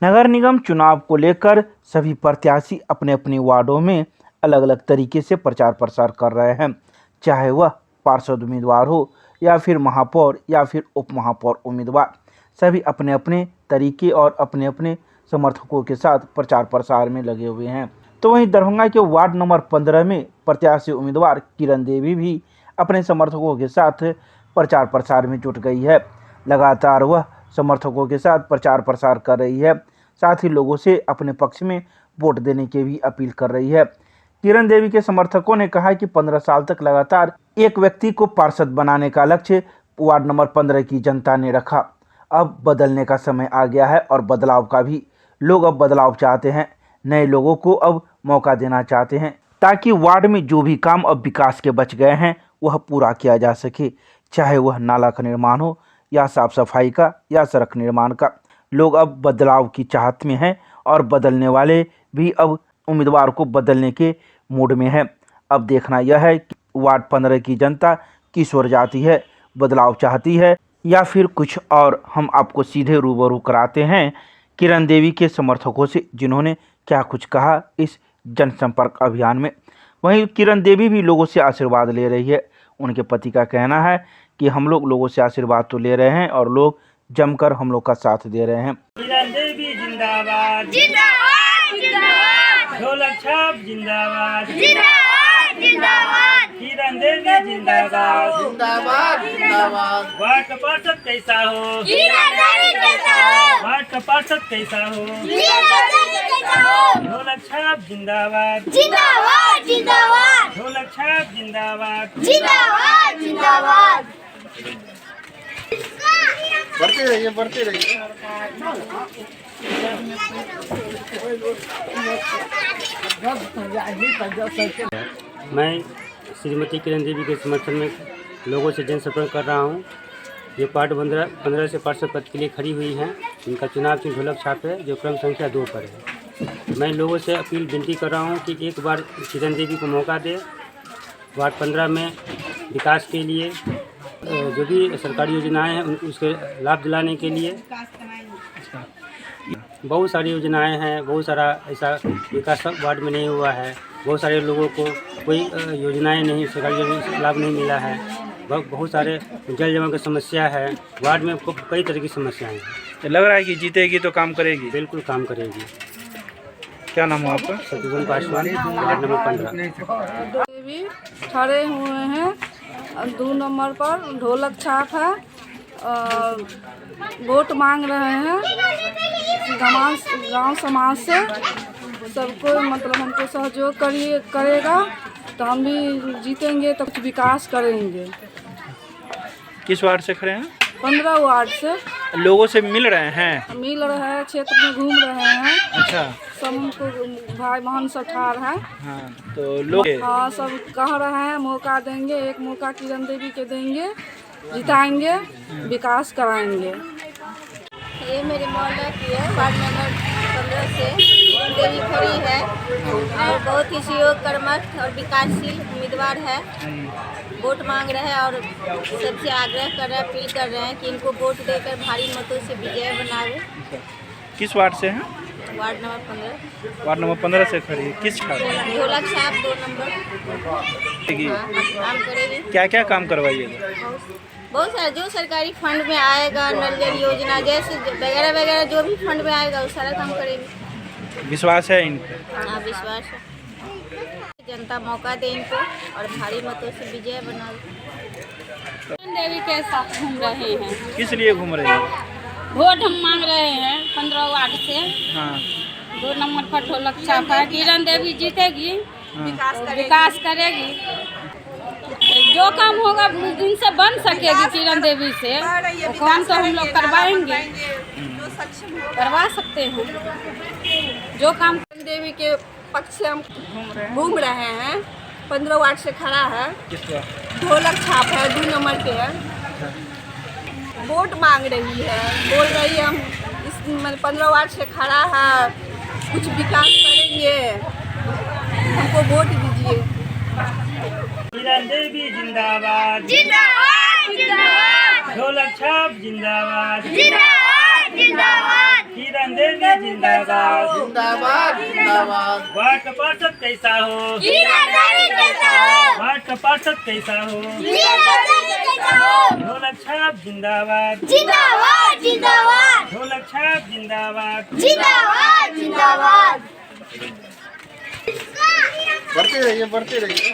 नगर निगम चुनाव को लेकर सभी प्रत्याशी अपने अपने वार्डों में अलग अलग तरीके से प्रचार प्रसार कर रहे हैं, चाहे वह पार्षद उम्मीदवार हो या फिर महापौर या फिर उप महापौर उम्मीदवार। सभी अपने अपने तरीके और अपने अपने समर्थकों के साथ प्रचार प्रसार में लगे हुए हैं। तो वहीं दरभंगा के वार्ड नंबर 15 में प्रत्याशी उम्मीदवार किरण देवी भी अपने समर्थकों के साथ प्रचार प्रसार में जुट गई है। लगातार वह समर्थकों के साथ प्रचार प्रसार कर रही है, साथ ही लोगों से अपने पक्ष में वोट देने की भी अपील कर रही है। किरण देवी के समर्थकों ने कहा कि 15 साल तक लगातार एक व्यक्ति को पार्षद बनाने का लक्ष्य वार्ड नंबर 15 की जनता ने रखा। अब बदलने का समय आ गया है और बदलाव का भी लोग अब बदलाव चाहते हैं। नए लोगों को अब मौका देना चाहते हैं ताकि वार्ड में जो भी काम अब विकास के बच गए हैं वह पूरा किया जा सके, चाहे वह नाला का निर्माण हो या साफ सफाई का या सड़क निर्माण का। लोग अब बदलाव की चाहत में हैं और बदलने वाले भी अब उम्मीदवार को बदलने के मूड में है। अब देखना यह है कि वार्ड 15 की जनता किस ओर जाती है, बदलाव चाहती है या फिर कुछ और। हम आपको सीधे रूबरू कराते हैं किरण देवी के समर्थकों से, जिन्होंने क्या कुछ कहा इस जनसंपर्क अभियान में। वहीं किरण देवी भी लोगों से आशीर्वाद ले रही है। उनके पति का कहना है कि हम लोग लोगों से आशीर्वाद तो ले रहे हैं और लोग जमकर हम लोग का साथ दे रहे हैं। किरण देवी जिंदाबाद जिंदाबाद जिंदाबाद, ढोलक छाप जिंदाबाद जिंदाबाद जिंदाबाद, किरण देवी जिंदाबाद जिंदाबाद जिंदाबाद। वार्ड का पार्षद कैसा हो, किरण देवी कैसा हो, वार्ड का पार्षद कैसा हो, किरण देवी कैसा हो, ढोलक छाप जिंदाबाद जिंदाबाद जिंदाबाद, ढोलक छाप जिंदाबाद जिंदाबाद जिंदाबाद। बढ़ते रहिए बढ़ते रहिए। मैं श्रीमती किरण देवी के समर्थन में लोगों से जनसंपर्क कर रहा हूँ। ये वार्ड 15 से पार्षद पद के लिए खड़ी हुई हैं। इनका चुनाव चिन्ह ढोलक छाप है, जो क्रम संख्या 2 पर है। मैं लोगों से अपील विनती कर रहा हूँ कि एक बार किरण देवी को मौका दे। वार्ड 15 में विकास के लिए जो भी सरकारी योजनाएं हैं उनको उसके लाभ दिलाने के लिए बहुत सारी योजनाएं हैं। बहुत सारा ऐसा विकास वार्ड में नहीं हुआ है। बहुत सारे लोगों को कोई योजनाएं नहीं, सरकारी योजना से लाभ नहीं मिला है। बहुत सारे जल जमाव की समस्या है। वार्ड में कई तरह की समस्याएं हैं। तो लग रहा है कि जीतेगी तो काम करेगी। बिल्कुल काम करेगी। क्या नाम है आपका? Shatrughan Paswan, ward number 15। देवी खड़े हुए हैं 2 नंबर पर, ढोलक छाप है, वोट मांग रहे हैं गांव समाज से। सबको मतलब हमको सहयोग करेगा तो हम भी जीतेंगे, तो कुछ विकास करेंगे। किस वार्ड से खड़े हैं? 15 वार्ड से। लोगों से मिल रहे हैं? मिल रहे हैं, क्षेत्र में घूम रहे हैं। अच्छा। सब हमको भाई बहन सब ठार है। हाँ, तो लोग हाँ सब कह रहे हैं मौका देंगे, एक मौका किरण देवी के देंगे, जिताएंगे, विकास कराएंगे। ये मेरे मोहल्ला की है, वार्ड नंबर 15 से किरण देवी खड़ी है और बहुत ही सहयोग कर्मठ और विकासशील उम्मीदवार है। वोट मांग रहे हैं और सबसे आग्रह कर रहे हैं, अपील कर रहे हैं कि इनको वोट देकर भारी मतों से विजय बनावे। किस वार्ड से हैं? Ward number 15। वार्ड नंबर 15 से खड़ी है। किस ढोलक छाप 2 नंबर। काम करेगी। क्या क्या काम करवाइएगा? बहुत सारा जो सरकारी फंड में आएगा, नल जल योजना जैसे वगैरह वगैरह जो भी फंड में आएगा वो सारा काम करेंगे। विश्वास है इन पे? हाँ विश्वास है। जनता मौका दे इनको और भारी मतों से विजय बना। किरण देवी के साथ घूम रहे हैं। किस लिए घूम रहे हैं? वोट हम मांग रहे हैं 15 वार्ड से। हाँ। 2 नंबर पर ढोलक छाप है। किरण देवी जीतेगी, विकास करेगी। जो काम होगा इनसे बन सकेगी किरण देवी से, वो काम तो हम लोग करवाएंगे, करवा सकते हैं जो काम। किरण देवी के पक्ष से हम घूम रहे हैं। 15 वार्ड से खड़ा है। ढोलक छाप है, 2 नंबर के है। वोट मांग रही है, बोल रही है हम इस 15 वार्ड से खड़ा है, कुछ विकास करेंगे, हमको वोट दीजिए। किरण देवी जिंदाबाद जिंदाबाद जिंदाबाद, ढोलक छाप जिंदाबाद जिंदाबाद जिंदाबाद, किरण देवी जिंदाबाद जिंदाबाद जिंदाबाद। वार्ड पार्षद कैसा हो वार्ड पार्षद कैसा हो ढोलक छाप जिंदाबाद ढोलक छाप जिंदाबाद बढ़ते रहिए बढ़ते रहिए।